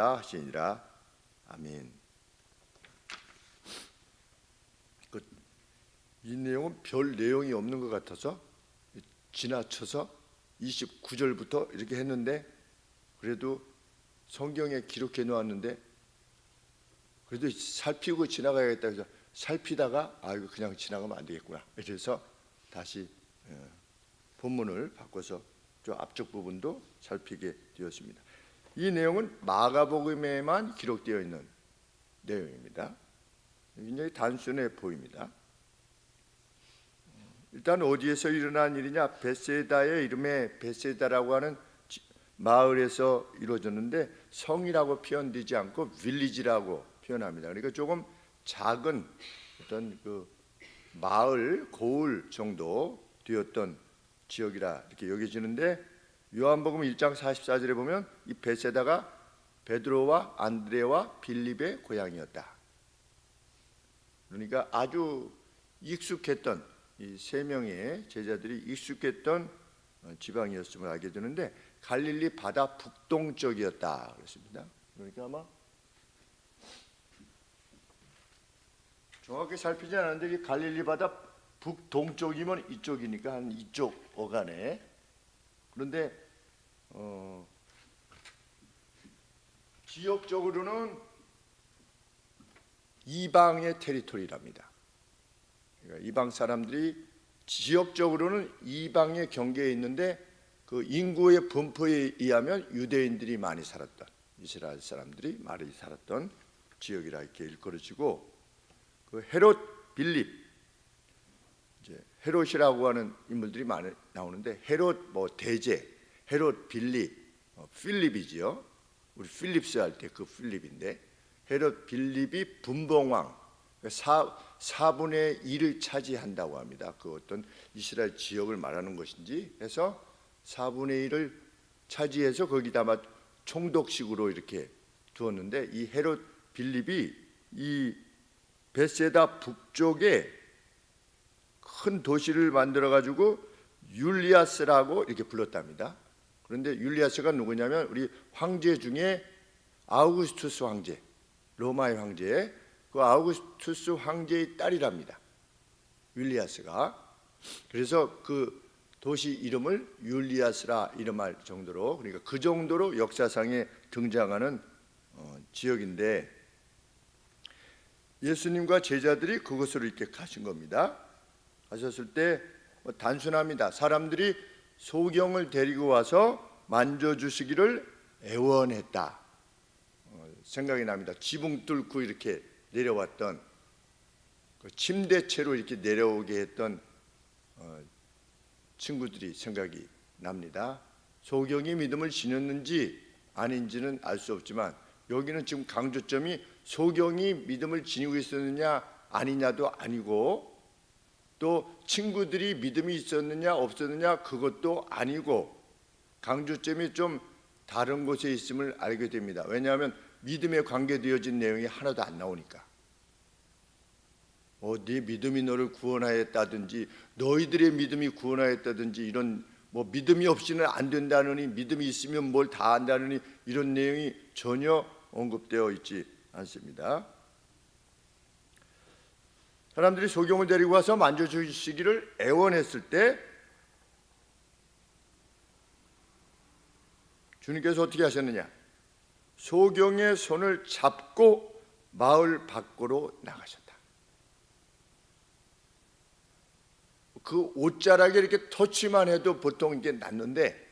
말라 하시니라. 아멘. 이 내용은 별 내용이 없는 것 같아서 지나쳐서 29절부터 이렇게 했는데, 그래도 성경에 기록해 놓았는데 그래도 살피고 지나가야겠다 해서 살피다가 이거 그냥 지나가면 안 되겠구나, 그래서 다시 본문을 바꿔서 좀 앞쪽 부분도 살피게 되었습니다. 이 내용은 마가복음에만 기록되어 있는 내용입니다. 굉장히 단순해 보입니다. 일단 어디에서 일어난 일이냐? 베세다의 이름에 베세다라고 하는 마을에서 이루어졌는데 성이라고 표현되지 않고 빌리지라고 표현합니다. 그러니까 조금 작은 어떤 그 마을, 고을 정도 되었던 지역이라 이렇게 여겨지는데, 요한복음 1장 44절에 보면 이 베세다가 베드로와 안드레와 빌립의 고향이었다. 그러니까 아주 익숙했던, 이 세 명의 제자들이 익숙했던 지방이었음을 알게 되는데 갈릴리 바다 북동쪽이었다 그랬습니다. 그러니까 아마 정확히 살피지 않았는데 이 갈릴리 바다 북동쪽이면 이쪽이니까 한 이쪽 어간에. 그런데 지역적으로는 이방의 테리토리랍니다. 그러니까 이방 사람들이 지역적으로는 이방의 경계에 있는데 그 인구의 분포에 의하면 유대인들이 많이 살았던, 이스라엘 사람들이 많이 살았던 지역이라 이렇게 일컬어지고, 그 헤롯 빌립, 이제 헤롯이라고 하는 인물들이 많이 나오는데 헤롯 대제, 헤롯 빌립, 필립이지요. 우리 필립스 할 때 그 필립인데, 헤롯 빌립이 분봉왕, 4분의 1을 차지한다고 합니다. 그 어떤 이스라엘 지역을 말하는 것인지 해서 4분의 1을 차지해서 거기다가 총독식으로 이렇게 두었는데, 이 헤롯 빌립이 이 베세다 북쪽에 큰 도시를 만들어 가지고 율리아스라고 이렇게 불렀답니다. 그런데 율리아스가 누구냐면 우리 황제 중에 아우구스투스 황제, 로마의 황제, 그 아우구스투스 황제의 딸이랍니다. 율리아스가. 그래서 그 도시 이름을 율리아스라 이름할 정도로, 그러니까 그 정도로 역사상에 등장하는 지역인데, 예수님과 제자들이 그곳으로 이렇게 가신 겁니다. 가셨을 때 단순합니다. 사람들이 소경을 데리고 와서 만져주시기를 애원했다. 생각이 납니다. 지붕 뚫고 이렇게 내려왔던, 그 침대채로 이렇게 내려오게 했던 친구들이 생각이 납니다. 소경이 믿음을 지녔는지 아닌지는 알 수 없지만 여기는 지금 강조점이 소경이 믿음을 지니고 있었느냐 아니냐도 아니고, 또 친구들이 믿음이 있었느냐 없었느냐 그것도 아니고, 강조점이 좀 다른 곳에 있음을 알게 됩니다. 왜냐하면 믿음에 관계되어진 내용이 하나도 안 나오니까. 네 믿음이 너를 구원하였다든지 너희들의 믿음이 구원하였다든지 이런 믿음이 없이는 안 된다느니 믿음이 있으면 뭘 다 한다느니 이런 내용이 전혀 언급되어 있지 않습니다. 사람들이 소경을 데리고 와서 만져주시기를 애원했을 때 주님께서 어떻게 하셨느냐? 소경의 손을 잡고 마을 밖으로 나가셨다. 그 옷자락에 이렇게 터치만 해도 보통 이게 낫는데,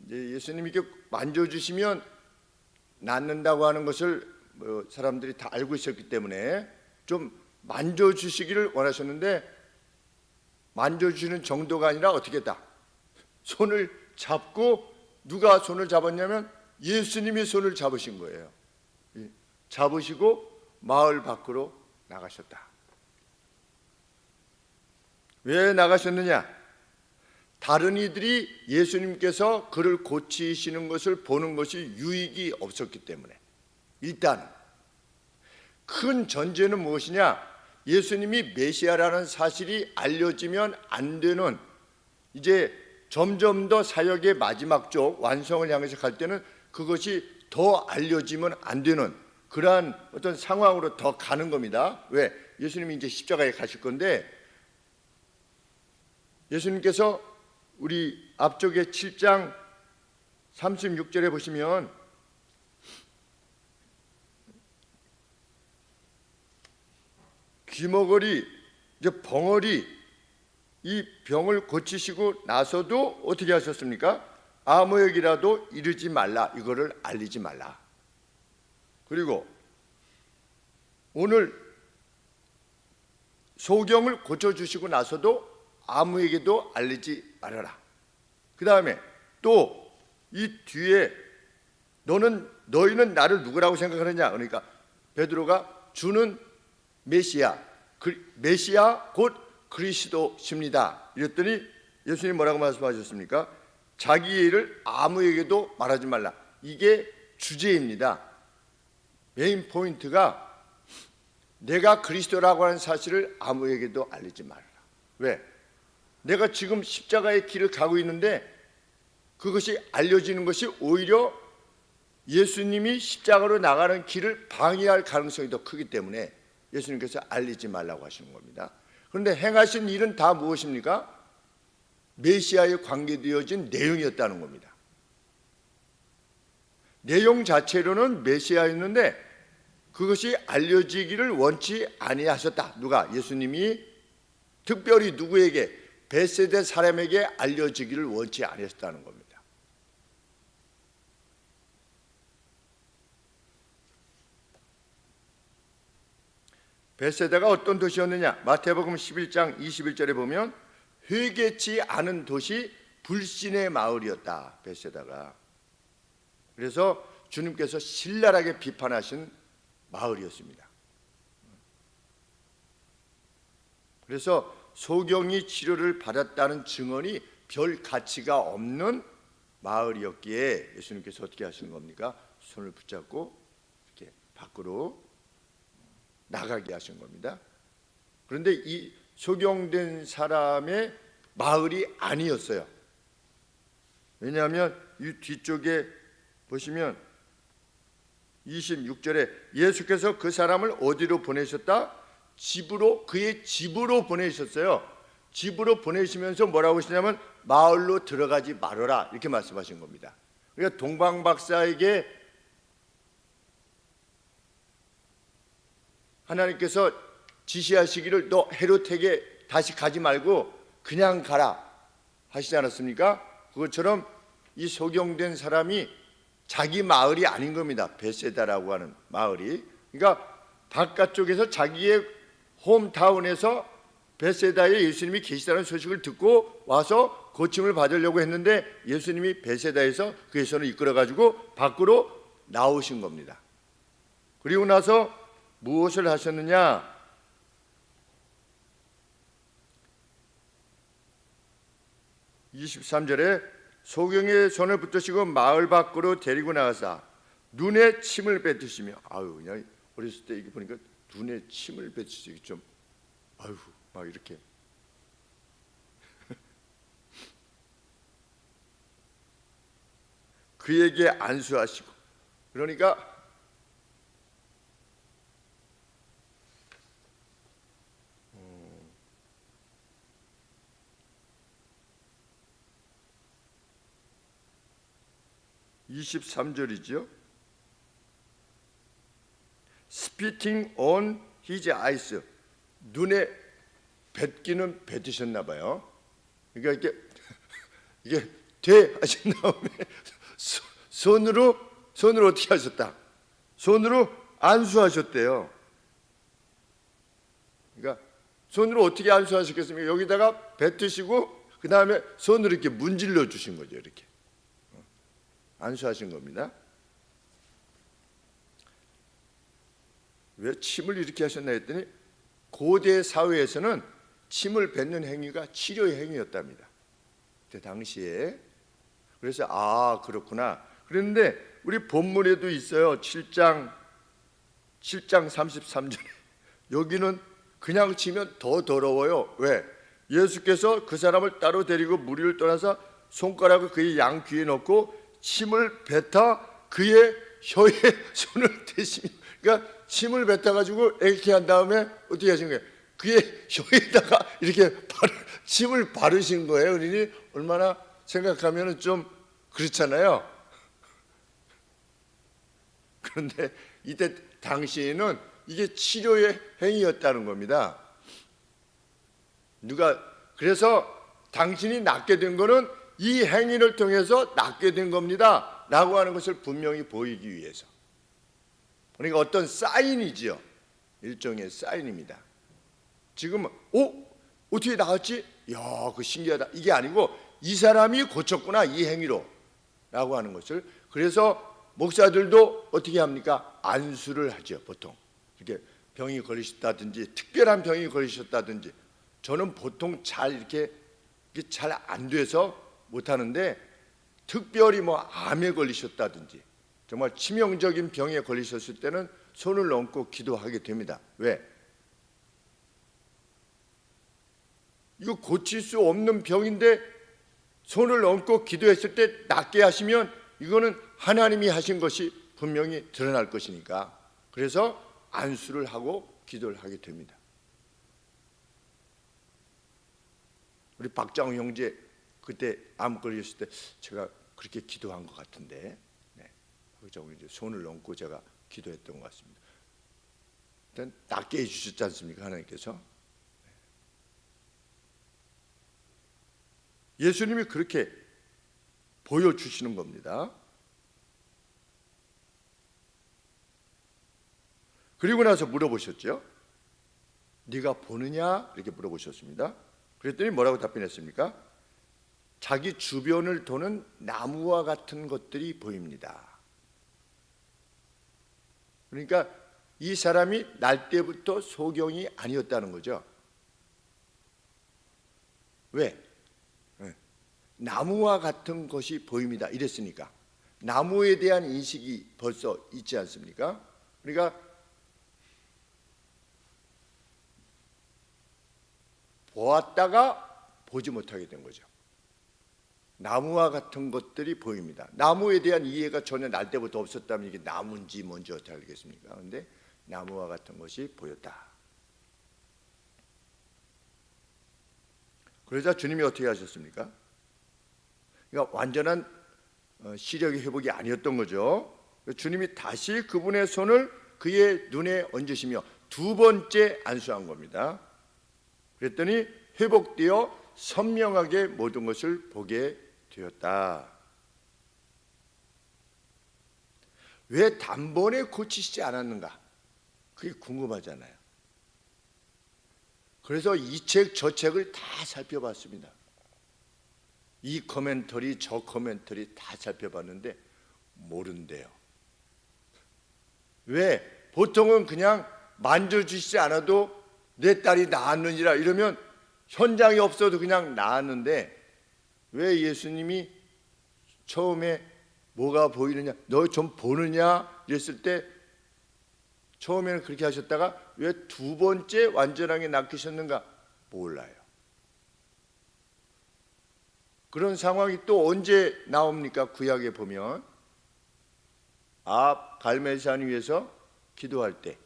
예수님이 이렇게 만져주시면 낫는다고 하는 것을 사람들이 다 알고 있었기 때문에 좀 만져주시기를 원하셨는데, 만져주시는 정도가 아니라 어떻게 했다? 손을 잡고, 누가 손을 잡았냐면 예수님이 손을 잡으신 거예요. 잡으시고 마을 밖으로 나가셨다. 왜 나가셨느냐? 다른 이들이 예수님께서 그를 고치시는 것을 보는 것이 유익이 없었기 때문에. 일단 큰 전제는 무엇이냐? 예수님이 메시아라는 사실이 알려지면 안 되는, 이제 점점 더 사역의 마지막 쪽 완성을 향해서 갈 때는 그것이 더 알려지면 안 되는 그러한 어떤 상황으로 더 가는 겁니다. 왜? 예수님이 이제 십자가에 가실 건데 예수님께서 우리 앞쪽에 7장 36절에 보시면 귀머거리, 이제 벙어리 이 병을 고치시고 나서도 어떻게 하셨습니까? 아무에게라도 이르지 말라, 이거를 알리지 말라. 그리고 오늘 소경을 고쳐주시고 나서도 아무에게도 알리지 말아라. 그 다음에 또 이 뒤에 너희는 나를 누구라고 생각하느냐? 그러니까 베드로가 주는 메시아, 메시아 곧 그리스도십니다. 이랬더니 예수님 뭐라고 말씀하셨습니까? 자기 일을 아무에게도 말하지 말라. 이게 주제입니다. 메인 포인트가 내가 그리스도라고 하는 사실을 아무에게도 알리지 말아라. 왜? 내가 지금 십자가의 길을 가고 있는데 그것이 알려지는 것이 오히려 예수님이 십자가로 나가는 길을 방해할 가능성이 더 크기 때문에 예수님께서 알리지 말라고 하시는 겁니다. 그런데 행하신 일은 다 무엇입니까? 메시아에 관계되어진 내용이었다는 겁니다. 내용 자체로는 메시아였는데 그것이 알려지기를 원치 아니하셨다. 누가? 예수님이 특별히 누구에게? 벳세다 사람에게 알려지기를 원치 아니하셨다는 겁니다. 벳세다가 어떤 도시였느냐? 마태복음 11장 21절에 보면 회개치 않은 도시 불신의 마을이었다. 벳세다가. 그래서 주님께서 신랄하게 비판하신 마을이었습니다. 그래서 소경이 치료를 받았다는 증언이 별 가치가 없는 마을이었기에 예수님께서 어떻게 하시는 겁니까? 손을 붙잡고 이렇게 밖으로 나가게 하신 겁니다. 그런데 이 소경된 사람의 마을이 아니었어요. 왜냐하면 이 뒤쪽에 보시면 26절에 예수께서 그 사람을 어디로 보내셨다? 집으로, 그의 집으로 보내셨어요. 집으로 보내시면서 뭐라고 하시냐면 마을로 들어가지 말아라 이렇게 말씀하신 겁니다. 그러니까 동방박사에게 하나님께서 지시하시기를 너 헤롯에게 다시 가지 말고 그냥 가라 하시지 않았습니까? 그것처럼 이 소경된 사람이 자기 마을이 아닌 겁니다. 벳세다라고 하는 마을이. 그러니까 바깥쪽에서 자기의 홈타운에서 벳세다에 예수님이 계시다는 소식을 듣고 와서 고침을 받으려고 했는데 예수님이 벳세다에서 그의 손을 이끌어가지고 밖으로 나오신 겁니다. 그리고 나서 무엇을 하셨느냐? 23절에 소경의 손을 붙드시고 마을 밖으로 데리고 나가사 눈에 침을 뱉으시며, 아유 그냥 어렸을 때 이게 보니까 눈에 침을 뱉으시기 좀 아유 막 이렇게 그에게 안수하시고, 그러니까 23절이죠. Spitting on his eyes, 눈에 뱉기는 뱉으셨나 봐요. 그러니까 이게 돼 하신 다음에 손으로 어떻게 하셨다? 손으로 안수하셨대요. 그러니까 손으로 어떻게 안수하셨겠습니까? 여기다가 뱉으시고 그 다음에 손으로 이렇게 문질러 주신 거죠. 이렇게 안수하신 겁니다. 왜 침을 이렇게 하셨나 했더니 고대 사회에서는 침을 뱉는 행위가 치료의 행위였답니다. 그때 당시에. 그래서 아 그렇구나. 그런데 우리 본문에도 있어요. 7장 33절에 여기는 그냥 치면 더 더러워요. 왜? 예수께서 그 사람을 따로 데리고 무리를 떠나서 손가락을 그의 양 귀에 넣고 침을 뱉어 그의 혀에 손을 대시며, 그러니까 침을 뱉어가지고 이렇게 한 다음에 어떻게 하신 거예요? 그의 혀에다가 이렇게 침을 바르신 거예요. 그러니 얼마나 생각하면 좀 그렇잖아요. 그런데 이때 당시에는 이게 치료의 행위였다는 겁니다. 그래서 당신이 낫게 된 거는 이 행위를 통해서 낫게 된 겁니다 라고 하는 것을 분명히 보이기 위해서. 그러니까 어떤 사인이지요. 일종의 사인입니다. 지금 어떻게 나았지? 야, 그 신기하다. 이게 아니고 이 사람이 고쳤구나, 이 행위로 라고 하는 것을. 그래서 목사들도 어떻게 합니까? 안수를 하죠. 보통 이렇게 병이 걸리셨다든지 특별한 병이 걸리셨다든지. 저는 보통 잘 이렇게 잘 안 돼서 못하는데, 특별히 뭐 암에 걸리셨다든지 정말 치명적인 병에 걸리셨을 때는 손을 얹고 기도하게 됩니다. 왜? 이거 고칠 수 없는 병인데 손을 얹고 기도했을 때 낫게 하시면 이거는 하나님이 하신 것이 분명히 드러날 것이니까. 그래서 안수를 하고 기도를 하게 됩니다. 우리 박장호 형제 그때 암 걸렸을 때 제가 그렇게 기도한 것 같은데, 박장호 형제 손을 얹고 제가 기도했던 것 같습니다. 일단 낫게 해주셨지 않습니까, 하나님께서? 예수님이 그렇게 보여주시는 겁니다. 그리고 나서 물어보셨죠. 네가 보느냐? 이렇게 물어보셨습니다. 그랬더니 뭐라고 답변했습니까? 자기 주변을 도는 나무와 같은 것들이 보입니다. 그러니까 이 사람이 날 때부터 소경이 아니었다는 거죠. 왜? 나무와 같은 것이 보입니다. 이랬으니까 나무에 대한 인식이 벌써 있지 않습니까? 그러니까 보았다가 보지 못하게 된 거죠. 나무와 같은 것들이 보입니다. 나무에 대한 이해가 전혀 날 때부터 없었다면 이게 나무인지 뭔지 어떻게 알겠습니까? 그런데 나무와 같은 것이 보였다. 그러자 주님이 어떻게 하셨습니까? 그러니까 완전한 시력의 회복이 아니었던 거죠. 주님이 다시 그분의 손을 그의 눈에 얹으시며 두 번째 안수한 겁니다. 그랬더니 회복되어 선명하게 모든 것을 보게 되었다. 왜 단번에 고치시지 않았는가? 그게 궁금하잖아요. 그래서 이 책 저 책을 다 살펴봤습니다. 이 코멘터리 저 코멘터리 다 살펴봤는데 모른대요. 왜? 보통은 그냥 만져주시지 않아도 내 딸이 나았느니라 이러면 현장이 없어도 그냥 나았는데, 왜 예수님이 처음에 뭐가 보이느냐, 너 좀 보느냐 이랬을 때 처음에는 그렇게 하셨다가 왜 두 번째 완전하게 낚이셨는가? 몰라요. 그런 상황이 또 언제 나옵니까? 구약에 보면 갈멜산 위에서 기도할 때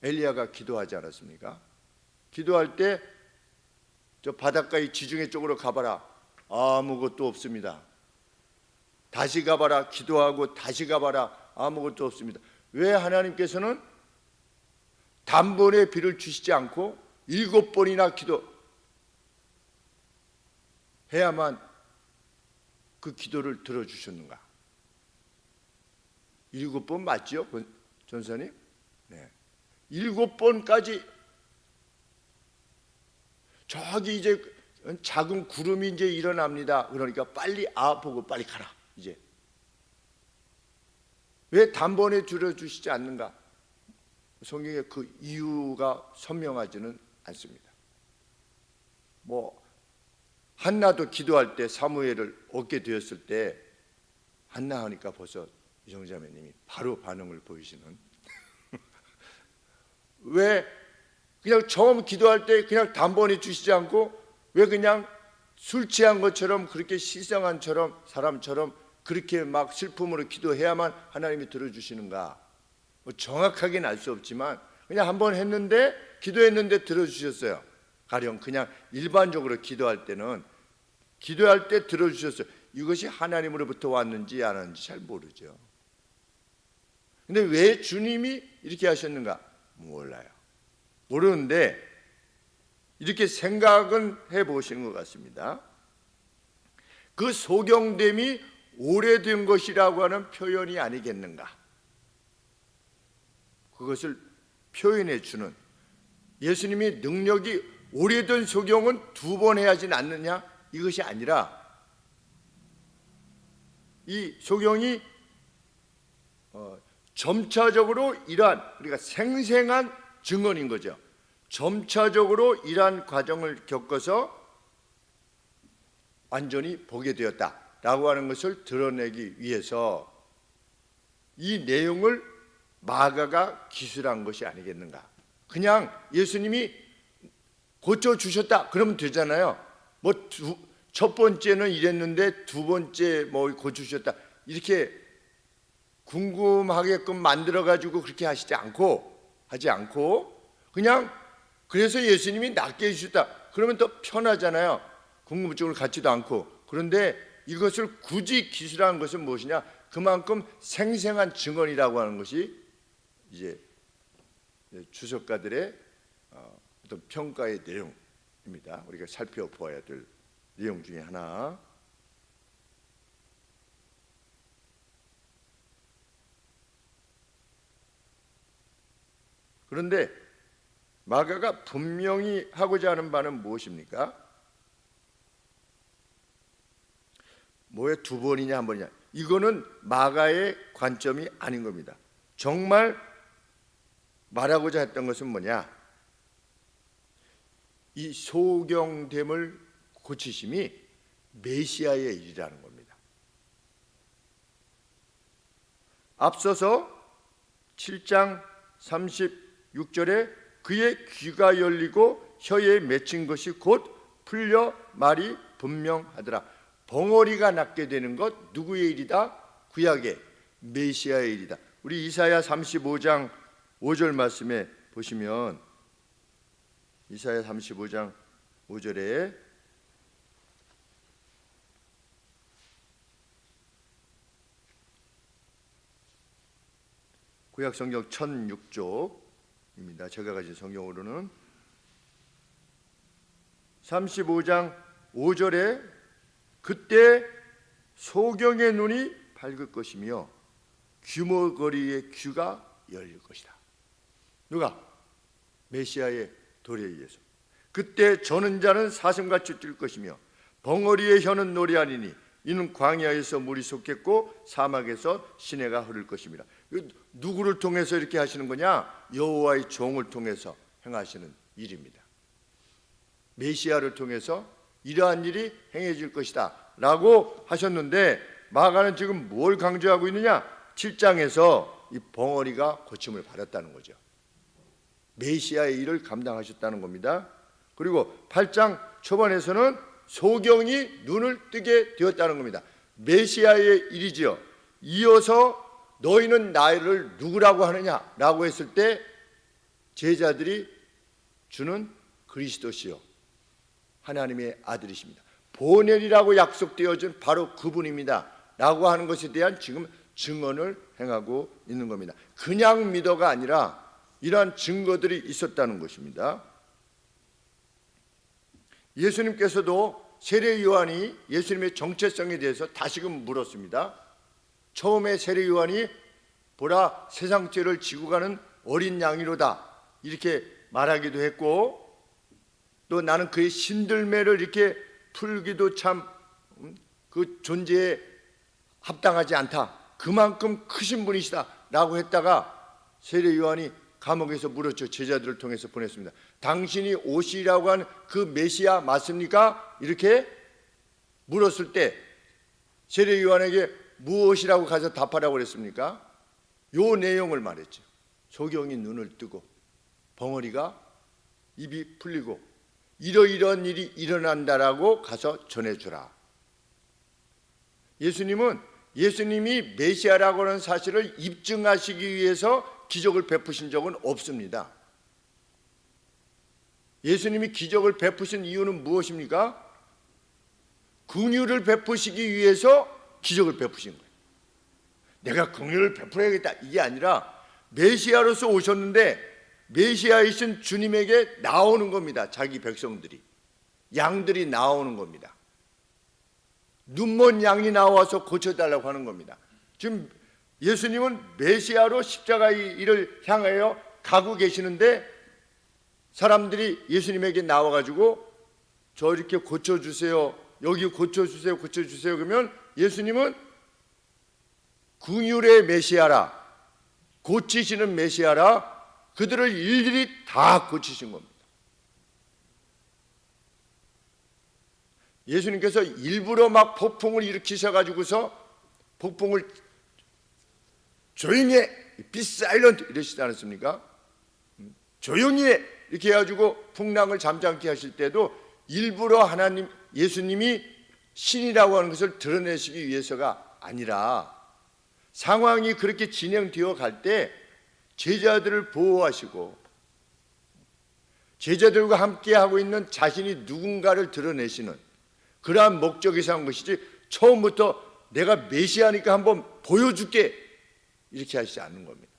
엘리야가 기도하지 않았습니까? 기도할 때 저 바닷가의 지중해 쪽으로 가봐라. 아무것도 없습니다. 다시 가봐라. 기도하고 다시 가봐라. 아무것도 없습니다. 왜 하나님께서는 단번에 비를 주시지 않고 7번이나 기도해야만 그 기도를 들어주셨는가? 7번 맞죠? 전사님? 네. 7번까지 저기 이제 작은 구름이 이제 일어납니다. 그러니까 빨리 보고 빨리 가라. 이제 왜 단번에 줄여주시지 않는가? 성경에 그 이유가 선명하지는 않습니다. 한나도 기도할 때 사무엘을 얻게 되었을 때 한나 하니까 벌써 이정자매님이 바로 반응을 보이시는 왜 그냥 처음 기도할 때 그냥 단번에 주시지 않고 왜 그냥 술 취한 것처럼 그렇게 시성한처럼 사람처럼 그렇게 막 슬픔으로 기도해야만 하나님이 들어주시는가? 뭐 정확하게는 알 수 없지만 그냥 한번 했는데 기도했는데 들어주셨어요. 가령 그냥 일반적으로 기도할 때는 기도할 때 들어주셨어요. 이것이 하나님으로부터 왔는지 안 왔는지 잘 모르죠. 근데 왜 주님이 이렇게 하셨는가? 몰라요. 모르는데 이렇게 생각은 해보시는 것 같습니다. 그 소경됨이 오래된 것이라고 하는 표현이 아니겠는가? 그것을 표현해 주는, 예수님이 능력이 오래된 소경은 2번 해야 하지 않느냐? 이것이 아니라 이 소경이 점차적으로 이러한, 그러니까 생생한 증언인 거죠. 점차적으로 이러한 과정을 겪어서 완전히 보게 되었다라고 하는 것을 드러내기 위해서 이 내용을 마가가 기술한 것이 아니겠는가? 그냥 예수님이 고쳐주셨다 그러면 되잖아요. 뭐 첫 번째는 이랬는데 2번째 뭐 고쳐주셨다 이렇게 궁금하게끔 만들어가지고 그렇게 하지 않고 그냥 그래서 예수님이 낫게 해주셨다 그러면 더 편하잖아요. 궁금증을 갖지도 않고. 그런데 이것을 굳이 기술한 것은 무엇이냐? 그만큼 생생한 증언이라고 하는 것이 이제 주석가들의 어떤 평가의 내용입니다. 우리가 살펴보아야 될 내용 중에 하나. 그런데 마가가 분명히 하고자 하는 바는 무엇입니까? 뭐에 2번이냐 1번이냐? 이거는 마가의 관점이 아닌 겁니다. 정말 말하고자 했던 것은 뭐냐? 이 소경됨을 고치심이 메시아의 일이라는 겁니다. 앞서서 7장 36절에 그의 귀가 열리고 혀에 맺힌 것이 곧 풀려 말이 분명하더라. 벙어리가 낫게 되는 것 누구의 일이다? 구약의 메시아의 일이다. 우리 이사야 35장 5절 말씀에 보시면 이사야 35장 5절에 구약 성경 1006쪽입니다. 제가 가진 성경으로는 35장 5절에 그때 소경의 눈이 밝을 것이며 귀머거리의 귀가 열릴 것이다. 누가? 메시아의 도래에 의해서. 그때 저는 자는 사슴같이 뛸 것이며 벙어리의 혀는 노래하리니 이는 광야에서 물이 솟겠고 사막에서 시내가 흐를 것입니다. 누구를 통해서 이렇게 하시는 거냐? 여호와의 종을 통해서 행하시는 일입니다. 메시아를 통해서 이러한 일이 행해질 것이다 라고 하셨는데 마가는 지금 뭘 강조하고 있느냐? 7장에서 이 벙어리가 고침을 받았다는 거죠. 메시아의 일을 감당하셨다는 겁니다. 그리고 8장 초반에서는 소경이 눈을 뜨게 되었다는 겁니다. 메시아의 일이지요. 이어서 너희는 나를 누구라고 하느냐라고 했을 때 제자들이 주는 그리스도시요 하나님의 아들이십니다. 보넬이라고 약속되어진 바로 그분입니다 라고 하는 것에 대한 지금 증언을 행하고 있는 겁니다. 그냥 믿어가 아니라 이러한 증거들이 있었다는 것입니다. 예수님께서도 세례 요한이 예수님의 정체성에 대해서 다시금 물었습니다. 처음에 세례 요한이 보라 세상 죄를 지고 가는 어린 양이로다 이렇게 말하기도 했고 또 나는 그의 신들매를 이렇게 풀기도 참 그 존재에 합당하지 않다. 그만큼 크신 분이시다 라고 했다가 세례 요한이 감옥에서 물었죠. 제자들을 통해서 보냈습니다. 당신이 오시라고 한 그 메시아 맞습니까? 이렇게 물었을 때 세례 요한에게 무엇이라고 가서 답하라고 그랬습니까? 요 내용을 말했죠. 소경이 눈을 뜨고 벙어리가 입이 풀리고 이러이러한 일이 일어난다라고 가서 전해주라. 예수님은 예수님이 메시아라고 하는 사실을 입증하시기 위해서 기적을 베푸신 적은 없습니다. 예수님이 기적을 베푸신 이유는 무엇입니까? 긍휼을 베푸시기 위해서 기적을 베푸신 거예요. 내가 긍휼을 베풀어야겠다 이게 아니라 메시아로서 오셨는데 메시아이신 주님에게 나오는 겁니다. 자기 백성들이, 양들이 나오는 겁니다. 눈먼 양이 나와서 고쳐달라고 하는 겁니다. 지금 예수님은 메시아로 십자가의 일을 향하여 가고 계시는데 사람들이 예수님에게 나와가지고 저 이렇게 고쳐주세요, 여기 고쳐주세요, 고쳐주세요 그러면 예수님은 긍휼의 메시아라, 고치시는 메시아라 그들을 일일이 다 고치신 겁니다. 예수님께서 일부러 막 폭풍을 일으키셔가지고서 폭풍을 조용히 해, be silent 이러시지 않았습니까? 조용히 해 이렇게 해가지고 풍랑을 잠잠케 하실 때도 일부러 하나님, 예수님이 신이라고 하는 것을 드러내시기 위해서가 아니라 상황이 그렇게 진행되어 갈 때 제자들을 보호하시고 제자들과 함께 하고 있는 자신이 누군가를 드러내시는 그러한 목적에서 한 것이지 처음부터 내가 메시아니까 한번 보여줄게 이렇게 하시지 않는 겁니다.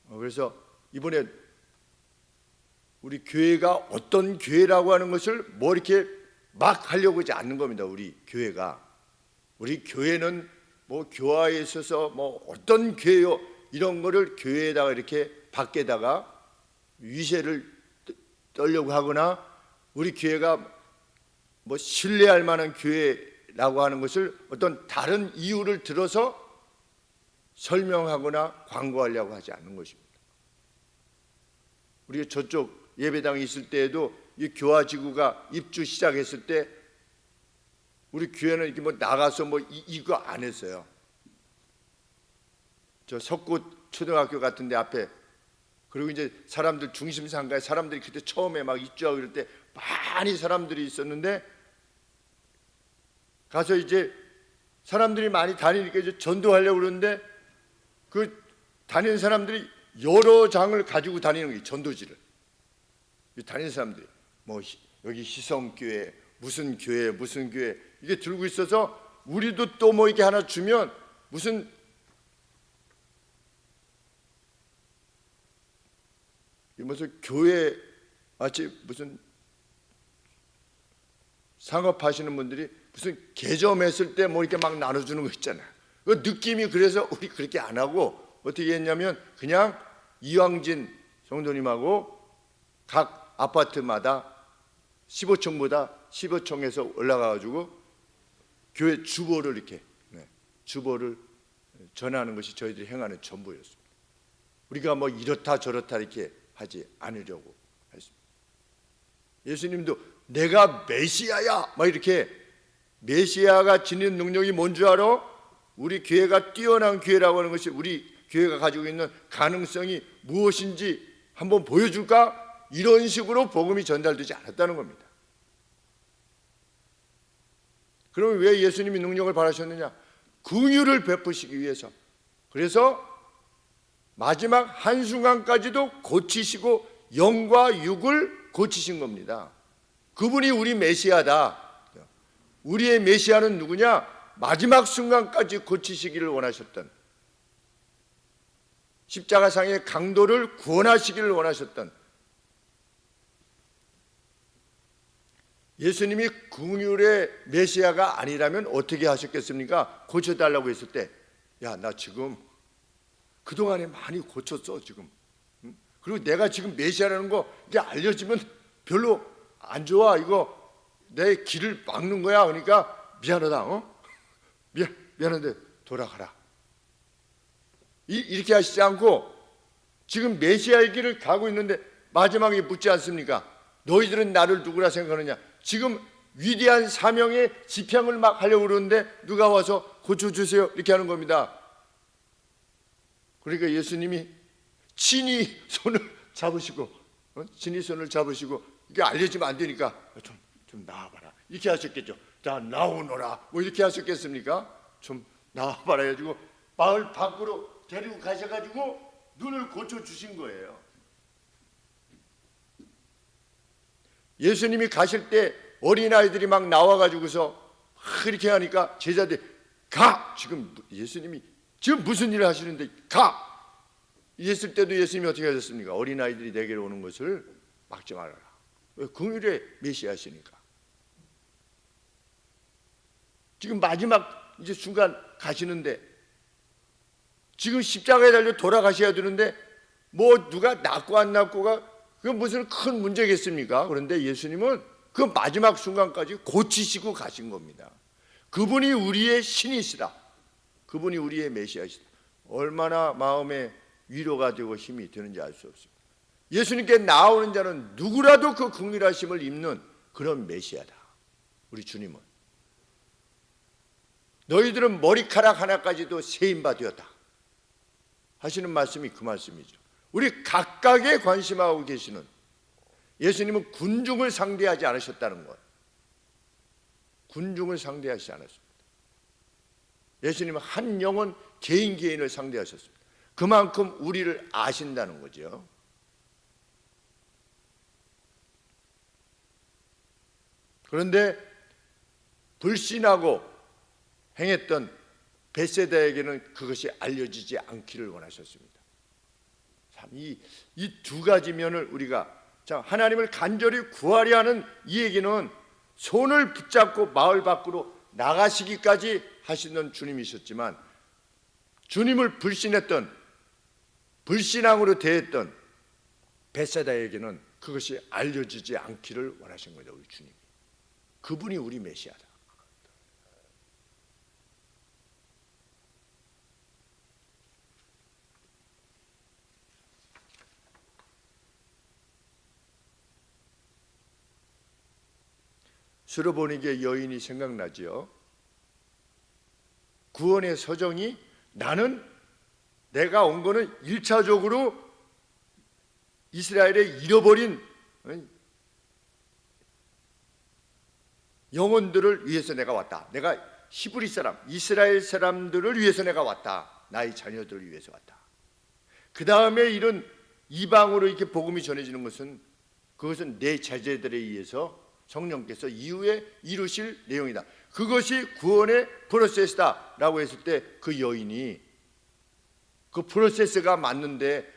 그래서 이번에 우리 교회가 어떤 교회라고 하는 것을 뭐 이렇게 막 하려고 하지 않는 겁니다. 우리 교회는 뭐 교화에 있어서 뭐 어떤 교회요 이런 거를 교회에다가 이렇게 밖에다가 위세를 떨려고 하거나 우리 교회가 뭐 신뢰할 만한 교회라고 하는 것을 어떤 다른 이유를 들어서 설명하거나 광고하려고 하지 않는 것입니다. 우리가 저쪽 예배당에 있을 때에도 이 교화지구가 입주 시작했을 때 우리 교회는 이렇게 뭐 나가서 뭐 이거 안 했어요. 저 석구 초등학교 같은 데 앞에, 그리고 이제 사람들 중심상가에 사람들이 그때 처음에 막 입주하고 이럴 때 많이 사람들이 있었는데 가서 이제 사람들이 많이 다니니까 이제 전도하려고 그러는데 그 다니는 사람들이 여러 장을 가지고 다니는 거예요. 전도지를 다니는 사람들이 뭐 여기 희성교회 무슨 교회 이게 들고 있어서 우리도 또 뭐 이렇게 하나 주면 무슨 교회 마치 무슨 상업하시는 분들이 무슨 개점했을 때 뭐 이렇게 막 나눠주는 거 있잖아요. 그 느낌이 그래서 우리 그렇게 안 하고 어떻게 했냐면 그냥 이왕진 성도님하고 각 아파트마다 15층보다 15층에서 올라가가지고 교회 주보를 이렇게 주보를 전하는 것이 저희들이 행하는 전부였습니다. 우리가 뭐 이렇다 저렇다 이렇게 하지 않으려고 했습니다. 예수님도 내가 메시아야 막 이렇게, 메시아가 지닌 능력이 뭔 줄 알아? 우리 교회가 뛰어난 교회라고 하는 것이 우리 교회가 가지고 있는 가능성이 무엇인지 한번 보여줄까? 이런 식으로 복음이 전달되지 않았다는 겁니다. 그럼 왜 예수님이 능력을 발하셨느냐? 긍휼을 베푸시기 위해서. 그래서 마지막 한순간까지도 고치시고 영과 육을 고치신 겁니다. 그분이 우리 메시아다. 우리의 메시아는 누구냐? 마지막 순간까지 고치시기를 원하셨던, 십자가상의 강도를 구원하시기를 원하셨던, 예수님이 긍휼의 메시아가 아니라면 어떻게 하셨겠습니까? 고쳐달라고 했을 때, 야, 나 지금 그동안에 많이 고쳤어 지금. 그리고 내가 지금 메시아라는 거 이게 알려지면 별로 안 좋아. 이거 내 길을 막는 거야. 그러니까 미안하다. 미안한데 돌아가라. 이렇게 하시지 않고 지금 메시아의 길을 가고 있는데 마지막에 묻지 않습니까? 너희들은 나를 누구라 생각하느냐? 지금 위대한 사명의 지평을 막 하려고 그러는데 누가 와서 고쳐주세요 이렇게 하는 겁니다. 그러니까 예수님이 친히 손을 잡으시고 친히 손을 잡으시고 이게 알려지면 안 되니까 좀 나와봐라 이렇게 하셨겠죠. 자 나오너라 뭐 이렇게 하셨겠습니까? 좀 나와봐라 해가지고 마을 밖으로 데리고 가셔가지고 눈을 고쳐주신 거예요. 예수님이 가실 때 어린아이들이 막 나와가지고서 이렇게 하니까 제자들이 가! 지금 예수님이 지금 무슨 일을 하시는데 가! 이랬을 때도 예수님이 어떻게 하셨습니까? 어린아이들이 내게로 오는 것을 막지 말아라. 왜? 긍휼의 메시아시니까. 지금 마지막 이제 순간 가시는데 지금 십자가에 달려 돌아가셔야 되는데 뭐 누가 낫고 안 낫고가 그건 무슨 큰 문제겠습니까? 그런데 예수님은 그 마지막 순간까지 고치시고 가신 겁니다. 그분이 우리의 신이시다. 그분이 우리의 메시아시다. 얼마나 마음에 위로가 되고 힘이 되는지 알 수 없습니다. 예수님께 나오는 자는 누구라도 그 긍휼하심을 입는 그런 메시아다. 우리 주님은 너희들은 머리카락 하나까지도 세임바 되었다 하시는 말씀이 그 말씀이죠. 우리 각각에 관심하고 계시는 예수님은 군중을 상대하지 않으셨다는 거예요. 군중을 상대하지 않았습니다. 예수님은 한 영혼 개인을 상대하셨습니다. 그만큼 우리를 아신다는 거죠. 그런데 불신하고 행했던 벳세다에게는 그것이 알려지지 않기를 원하셨습니다. 참 이 두 가지 면을 우리가 하나님을 간절히 구하려 하는 이 얘기는 손을 붙잡고 마을 밖으로 나가시기까지 하시는 주님이셨지만 주님을 불신했던 불신앙으로 대했던 벳세다에게는 그것이 알려지지 않기를 원하신 거죠. 우리 주님이. 그분이 우리 메시아다. 수르보니게 여인이 생각나지요. 구원의 서정이 나는 내가 온 거는 1차적으로 이스라엘에 잃어버린 영혼들을 위해서 내가 왔다. 내가 히브리 사람, 이스라엘 사람들을 위해서 내가 왔다. 나의 자녀들을 위해서 왔다. 그 다음에 이런 이방으로 이렇게 복음이 전해지는 것은 그것은 내 제자들에 의해서 성령께서 이후에 이루실 내용이다. 그것이 구원의 프로세스다라고 했을 때 그 여인이 그 프로세스가 맞는데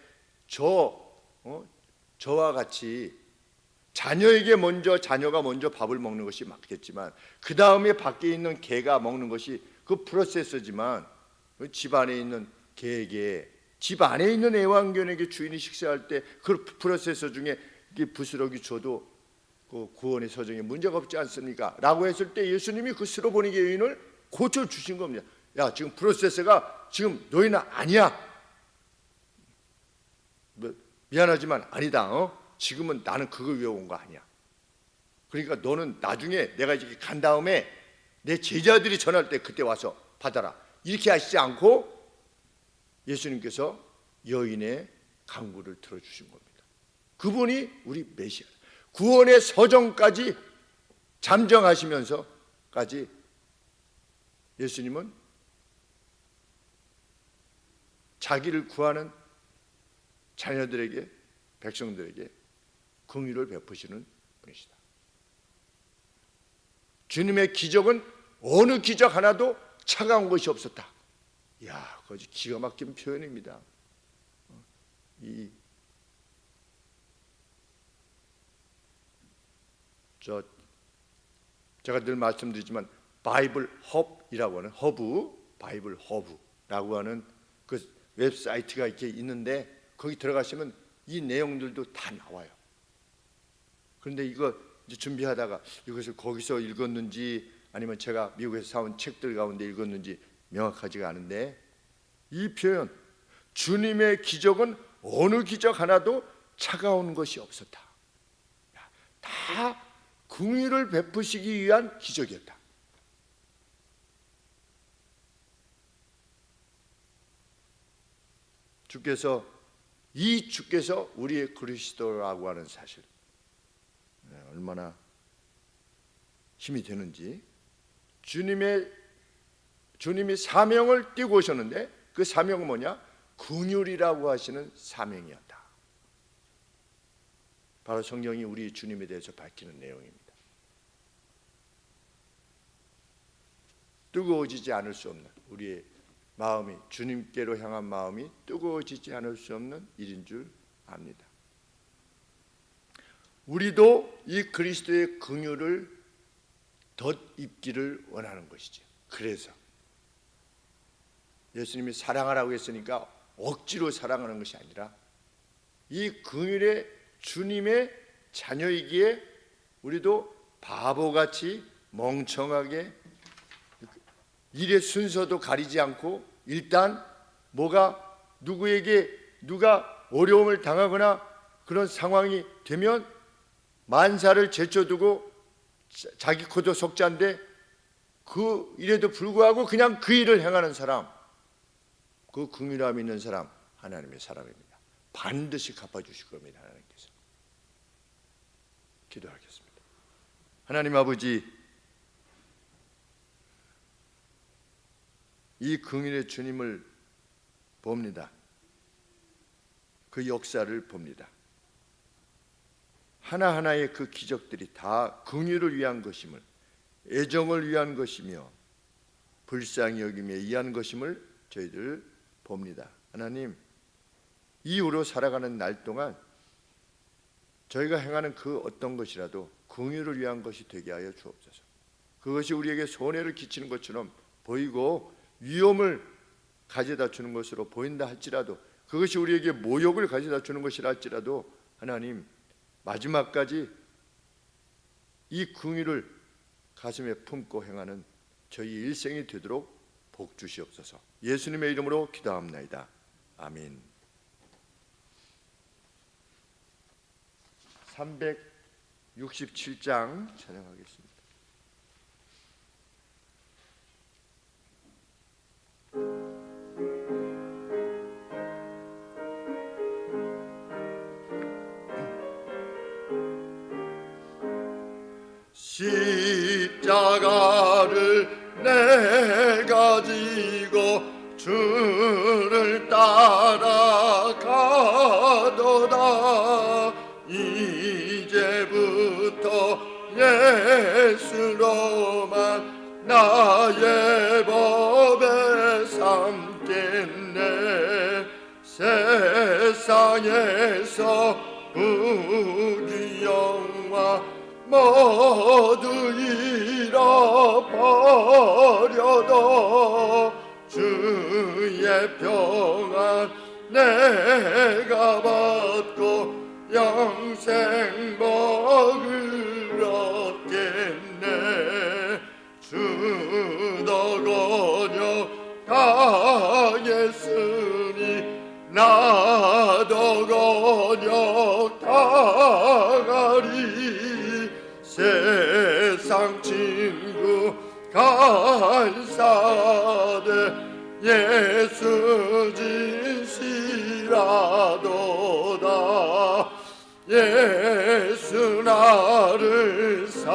저와 같이 자녀가 먼저 밥을 먹는 것이 맞겠지만 그 다음에 밖에 있는 개가 먹는 것이 그 프로세스지만 집 안에 있는 개에게 집 안에 있는 애완견에게 주인이 식사할 때 그 프로세스 중에 부스러기 줘도 그 구원의 서정에 문제가 없지 않습니까? 라고 했을 때 예수님이 그 수르보니게 여인을 고쳐주신 겁니다. 야, 지금 프로세스가 지금 너희는 아니야. 미안하지만 아니다. 지금은 나는 그걸 위해 온 거 아니야. 그러니까 너는 나중에 내가 이렇게 간 다음에 내 제자들이 전할 때 그때 와서 받아라. 이렇게 하시지 않고 예수님께서 여인의 간구를 들어주신 겁니다. 그분이 우리 메시아. 구원의 서정까지 잠정하시면서까지 예수님은 자기를 구하는 자녀들에게 백성들에게 긍휼을 베푸시는 분이시다. 주님의 기적은 어느 기적 하나도 차가운 것이 없었다. 이야, 그것이 기가 막힌 표현입니다. 제가 늘 말씀드리지만 바이블 헙이라고 하는 바이블 허브라고 하는 그 웹사이트가 이렇게 있는데 거기 들어가시면 이 내용들도 다 나와요. 그런데 이거 이제 준비하다가 이것을 거기서 읽었는지 아니면 제가 미국에서 사온 책들 가운데 읽었는지 명확하지가 않은데 이 표현 주님의 기적은 어느 기적 하나도 차가운 것이 없었다. 다 긍휼을 베푸시기 위한 기적이었다. 주께서 이 주께서 우리의 그리스도라고 하는 사실, 얼마나 힘이 되는지. 주님이 사명을 띠고 오셨는데 그 사명은 뭐냐? 긍휼이라고 하시는 사명이었다. 바로 성경이 우리 주님에 대해서 밝히는 내용입니다. 뜨거워지지 않을 수 없는 우리의 마음이, 주님께로 향한 마음이 뜨거워지지 않을 수 없는 일인 줄 압니다. 우리도 이 그리스도의 긍휼을 덧입기를 원하는 것이죠. 그래서 예수님이 사랑하라고 했으니까 억지로 사랑하는 것이 아니라 이 긍휼의 주님의 자녀이기에 우리도 바보같이 멍청하게 일의 순서도 가리지 않고 일단 누가 어려움을 당하거나 그런 상황이 되면 만사를 제쳐두고 자기 코도 속자인데 그 일에도 불구하고 그냥 그 일을 행하는 사람, 그 긍휼함 있는 사람, 하나님의 사람입니다. 반드시 갚아주실 겁니다. 하나님께서. 기도하겠습니다. 하나님 아버지, 이 긍휼의 주님을 봅니다. 그 역사를 봅니다. 하나하나의 그 기적들이 다 긍휼을 위한 것임을, 애정을 위한 것이며 불쌍히 여김에 의한 것임을 저희들 봅니다. 하나님, 이후로 살아가는 날 동안 저희가 행하는 그 어떤 것이라도 긍휼을 위한 것이 되게 하여 주옵소서. 그것이 우리에게 손해를 끼치는 것처럼 보이고 위험을 가져다 주는 것으로 보인다 할지라도, 그것이 우리에게 모욕을 가져다 주는 것이라 할지라도 하나님, 마지막까지 이 긍휼을 가슴에 품고 행하는 저희 일생이 되도록 복 주시옵소서. 예수님의 이름으로 기도합나이다. 아멘. 367장 찬양하겠습니다. 십자가를 내가 지고 주를 따라가도다. 이제부터 예수로만 나의 법에 삼겠네. 세상에서 부귀영화 모두 잃어버려도 주의 평안 내가 받고 영생 복을 얻겠네. 주도 권역 당했으니 나도 권역 당하리. 세상 친구 간사하되 예수 진실하도다. 예수 나를 사랑하사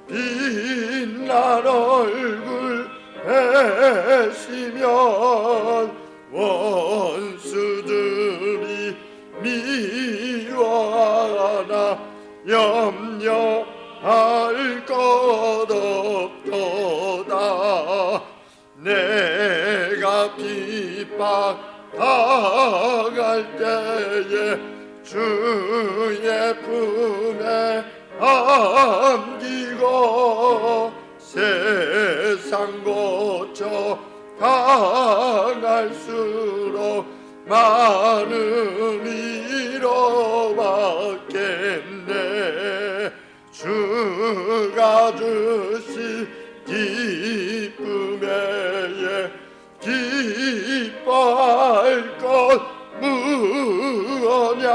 빛난 얼굴 배시면 원수들이 미워하나 염려할 것 없도다. 내가 핍박당할 때에 주의 품에 안기고 세상 고쳐 당할수록 많은 위로받겠네. 주가 주신 기쁨에 기뻐할 것 무엇냐.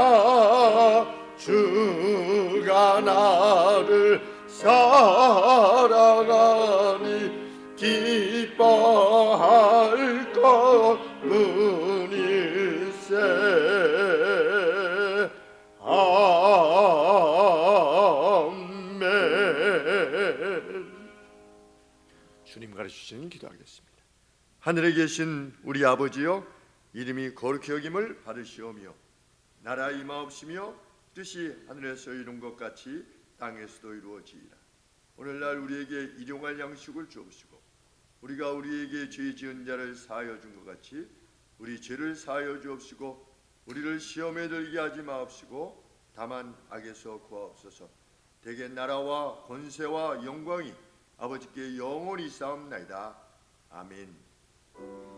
주가 나를 사랑하니 기뻐할 것 무니. 응답하여 주시는 기도하겠습니다. 하늘에 계신 우리 아버지여, 이름이 거룩히 여김을 받으시오며 나라 임하옵시며 뜻이 하늘에서 이룬 것 같이 땅에서도 이루어지이다. 오늘날 우리에게 일용할 양식을 주옵시고 우리가 우리에게 죄 지은 자를 사하여 준 것 같이 우리 죄를 사하여 주옵시고 우리를 시험에 들게 하지 마옵시고 다만 악에서 구하옵소서. 대개 나라와 권세와 영광이 아버지께 영원히 쌓옵나이다. 아멘.